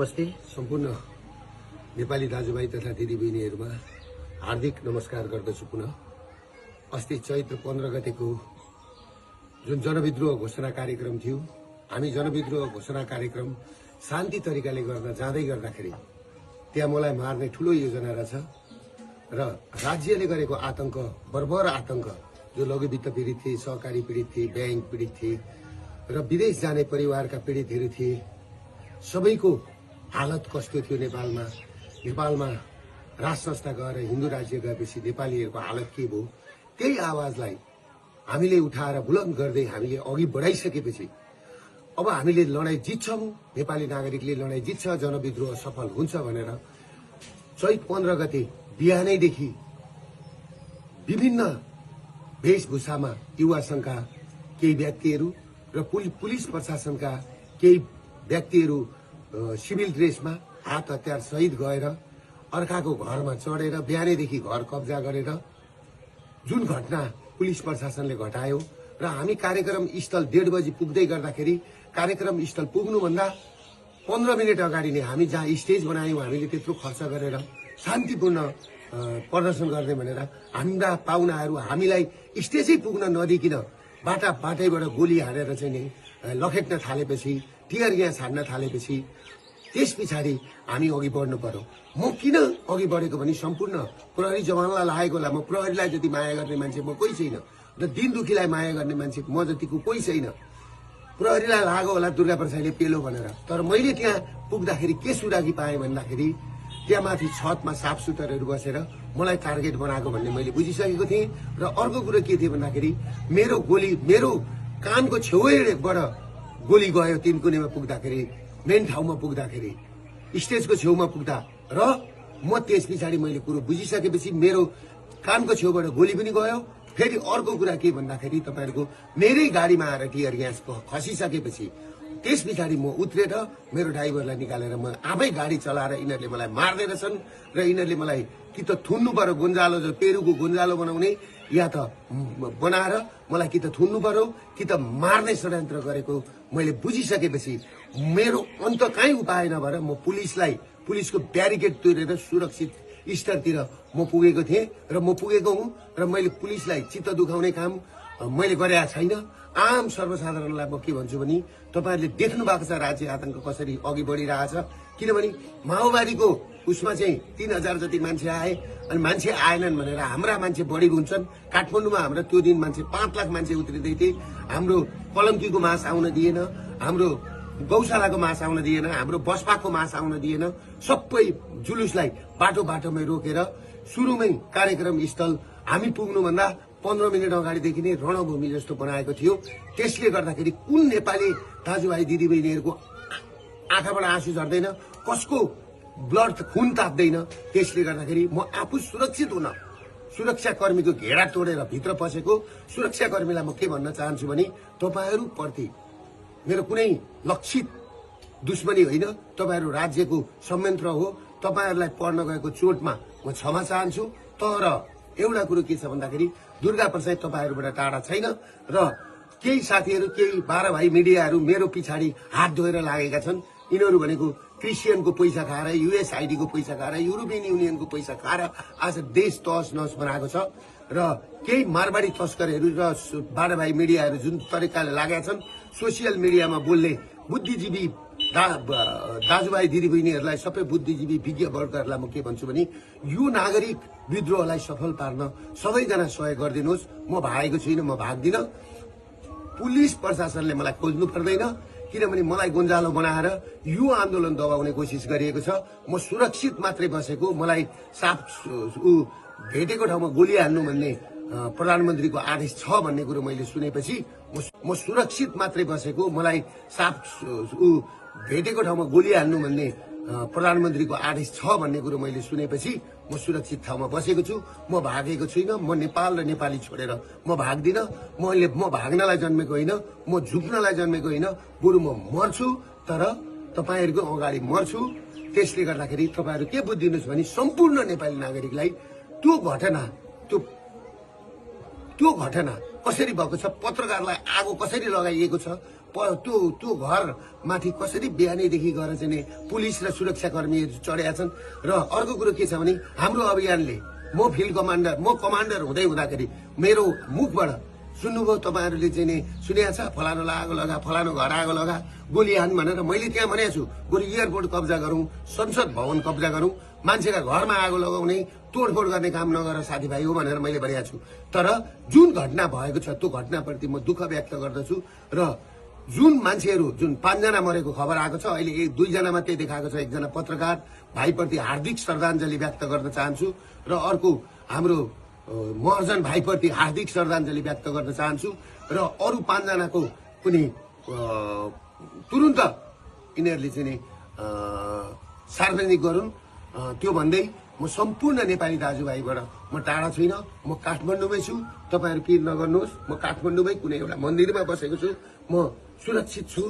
नमस्ते सम्पूर्ण नेपाली दाजुभाइ तथा दिदीबहिनीहरुमा हार्दिक नमस्कार गर्दछु। पुनः अस्ति चैत्र 15 गतेको जुन जनविद्रोह घोषणा कार्यक्रम थियो, हामी जनविद्रोह घोषणा कार्यक्रम शान्ति तरिकाले गर्न जाँदै गर्दाखेरि त्यहाँ मलाई मार्ने ठूलो योजना रहेछ र राज्यले गरेको आतंक, बर्बर आतंक, जो लघुवित्त पीडित थिए, सहकारी पीडित थिए, बैंक पीडित थिए र विदेश जाने परिवारका पीडितहरू थिए, सबैको हालत कस्तो थियो नेपालमा राज संस्था गएर हिन्दू राज्य गएपछि नेपालीहरूको हालत के भयो, त्यही आवाजलाई हामीले उठाएर बुलन्द गर्दै हामीले अघि बढाइसकेपछि अब हामीले लडाई जित्छौं, नेपाली नागरिकले लडाई जित्छ, जनविद्रोह सफल हुन्छ भनेर चैत 15 गते बिहानैदेखि विभिन्न वेशभूषामा युवा संघका केही व्यक्तिहरू र पुलिस प्रशासनका केही व्यक्तिहरू सिभिल ड्रेसमा हात हतियार सहित गएर अर्काको घरमा चढेर बिहानैदेखि घर कब्जा गरेर जुन घटना पुलिस प्रशासनले घटायो र हामी कार्यक्रम स्थल 1:30 बजे पुग्दै गर्दाखेरि कार्यक्रम स्थल पुग्नुभन्दा 15 मिनेट अगाडि नै हामी जहाँ स्टेज बनायौं, हामीले त्यत्रो खर्च गरेर शान्तिपूर्ण प्रदर्शन गर्ने भनेर हाम्रा पाहुनाहरू हामीलाई स्टेजै पुग्न नदिकिन बाटाबाट गोली हानेर चाहिँ नि लखेट्न थालेपछि, टियर ग्यास हान्न थालेपछि त्यस पछाडि हामी अघि बढ्नु पर्यो। म किन अघि बढेको भने सम्पूर्ण प्रहरी जवानलाई लागेको होला। म प्रहरीलाई जति माया गर्ने मान्छे म कोही छैन र दिन दुखीलाई माया गर्ने मान्छे म जतिको कोही छैन। प्रहरीलाई लागेको होला दुर्गा प्रसादले पेलो भनेर, तर मैले त्यहाँ पुग्दाखेरि के सुरागी पाएँ भन्दाखेरि त्यहाँ माथि छतमा साफसुतरहरू बसेर मलाई टार्गेट बनाएको भन्ने मैले बुझिसकेको थिएँ। र अर्को कुरो के थियो भन्दाखेरि मेरो कानको छेउबाट गोली गयो। तिनकुनेमा पुग्दाखेरि, मेन ठाउँमा पुग्दाखेरि, स्टेजको छेउमा पुग्दा र म त्यस पछाडि मैले कुरो बुझिसकेपछि मेरो कानको छेउबाट गोली पनि गयो। फेरि अर्को कुरा के भन्दाखेरि तपाईहरुको मेरै गाडीमा आएर टियर ग्यास खसिसकेपछि त्यस पछाडि म उत्रेर मेरो ड्राइभरलाई निकालेर म आफै गाडी चलाएर यिनीहरूले मलाई मार्दै रहेछन् र यिनीहरूले मलाई कि त थुन्नु पर्यो, गुन्जालो जो पेरुको गुन्जालो बनाउने, या त बनाएर मलाई कि त थुन्नु पर्यो कि त मार्ने षड्यन्त्र गरेको मैले बुझिसकेपछि मेरो अन्त कहीँ उपाय नभएर म पुलिसको ब्यारिकेड तोडेर सुरक्षित स्तरतिर म पुगेको थिएँ र म पुगेको हुँ र मैले पुलिसलाई चित्त दुखाउने काम मैले गरेका छैन। आम सर्वसाधारणलाई म के भन्छु भने तपाईहरुले देख्नु भएको छ राज्य आतंक कसरी अघि बढिरहेछ। किनभने माओवादीको उसमा चाहिँ 3000 जति मान्छे आए अनि मान्छे आएनन् भनेर हाम्रा मान्छे बढी हुन्छन्। काठमाडौँमा हाम्रो त्यो दिन मान्छे 5 लाख मान्छे उत्रिदै थिए। हाम्रो कलम्कीको मास आउन दिएन, हाम्रो गौशालाको मास आउन दिएन, हाम्रो बसपाको मास आउन दिएन। सबै जुलुसलाई बाटोमै रोकेर सुरुमै कार्यक्रम स्थल हामी पुग्नुभन्दा 15 मिनेट अगाडिदेखि नै रणभूमि जस्तो बनाएको थियो। त्यसले गर्दाखेरि कुन नेपाली दाजुभाइ दिदीबहिनीहरूको आँखाबाट आँसु झर्दैन, कसको ब्लड खुन ताप्दैन। त्यसले गर्दाखेरि म आफू सुरक्षित हुन सुरक्षाकर्मीको घेरा तोडेर भित्र पसेको सुरक्षाकर्मीलाई म के भन्न चाहन्छु भने तपाईहरु प्रति मेरो कुनै लक्षित दुश्मनी होइन, तपाईहरु राज्यको संयन्त्र हो। तपाईहरुलाई पर्न गएको चोटमा म क्षमा चाहन्छु। तर एउटा कुरो के छ भन्दाखेरि दुर्गा प्रसाद तपाईहरुबाट टाढा छैन र केही साथीहरु, केही 12 भाइ मिडियाहरु मेरो पछाडि हात धोएर लागेका छन्। यिनीहरु भनेको क्रिस्चियनको पैसा खाएर, युएसआईडी को पैसा खाएर, युरोपियन युनियनको पैसा खाएर आज देश तहस नहस बनाएको छ र केही मारवाडी तस्करहरू र 12 भाइ मिडियाहरु जुन तरिकाले लागेका छन् सोशल मिडियामा बोल्ने बुद्धिजीवी दाजुभाइ दिदीबहिनीहरूलाई, सबै बुद्धिजीवी विज्ञ वर्गहरूलाई म के भन्छु भने यो नागरिक विद्रोहलाई सफल पार्न सबैजना सहयोग गरिदिनुहोस्। म भागेको छुइनँ, म भाग्दिन। पुलिस प्रशासनले मलाई खोज्नु पर्दैन, किनभने मलाई गुन्जालो बनाएर यो आन्दोलन दबाउने कोसिस गरिएको छ। म सुरक्षित मात्रै बसेको, मलाई साफ भेटेको ठाउँमा गोली हान्नु भन्ने प्रधानमन्त्रीको आदेश छ भन्ने कुरो मैले सुनेपछि म सुरक्षित मात्रै बसेको, मलाई साफ भेटेको ठाउँमा गोली हान्नु भन्ने प्रधानमन्त्रीको आदेश छ भन्ने कुरो मैले सुनेपछि म सुरक्षित ठाउँमा बसेको छु। म भागेको छुइनँ। म नेपाल र नेपाली छोडेर म भाग्दिन। म भाग्नलाई जन्मेको होइन, म झुक्नलाई जन्मेको होइन, बरु म मर्छु, तर तपाईहरुको अगाडि मर्छु। त्यसले गर्दाखेरि तपाईहरु के बुझिदिनुस् भने सम्पूर्ण नेपाली नागरिकलाई त्यो घटना, त्यो त्यो घटना कसरी भएको छ, पत्रकारलाई आगो कसरी लगाइएको छ, त्यो घरमाथि कसरी बिहानैदेखि गएर चाहिँ नि पुलिस र सुरक्षाकर्मीहरू चढेका छन्। र अर्को कुरो के छ भने हाम्रो अभियानले म फिल्ड कमान्डर, म कमान्डर हुँदै हुँदाखेरि मेरो मुखबाट सुन्नुभयो तपाईँहरूले चाहिँ नि सुनेको छ, फलानुलाई आगो लगा, फलानु घर आगो लगा, गोली हान भनेर। मैले त्यहाँ भनेको छु बरु एयरपोर्ट कब्जा गरौँ, संसद भवन कब्जा गरौँ, मान्छेका घरमा आगो लगाउने तोडफोड गर्ने काम नगर साथीभाइ हो भनेर मैले भनेको छु। तर जुन घटना भएको छ त्यो घटनाप्रति म दुःख व्यक्त गर्दछु। र जुन मान्छेहरू जुन 5 जना मरेको खबर आएको छ, अहिले 2 जना मात्रै देखाएको छ, 1 जना पत्रकार भाइप्रति हार्दिक श्रद्धाञ्जली व्यक्त गर्न चाहन्छु। र अर्को हाम्रो महर्जन भाइप्रति हार्दिक श्रद्धाञ्जली व्यक्त गर्न चाहन्छु। र अरू 5 जनाको पनि तुरुन्त यिनीहरूले चाहिँ नि सार्वजनिक गरून्। त्यो भन्दै म सम्पूर्ण नेपाली दाजुभाइबाट म टाढा छुइनँ, म काठमाडौँमै छु। तपाईँहरू पिर नगर्नुहोस्, म काठमाडौँमै कुनै एउटा मन्दिरमा बसेको छु, म सुरक्षित छु।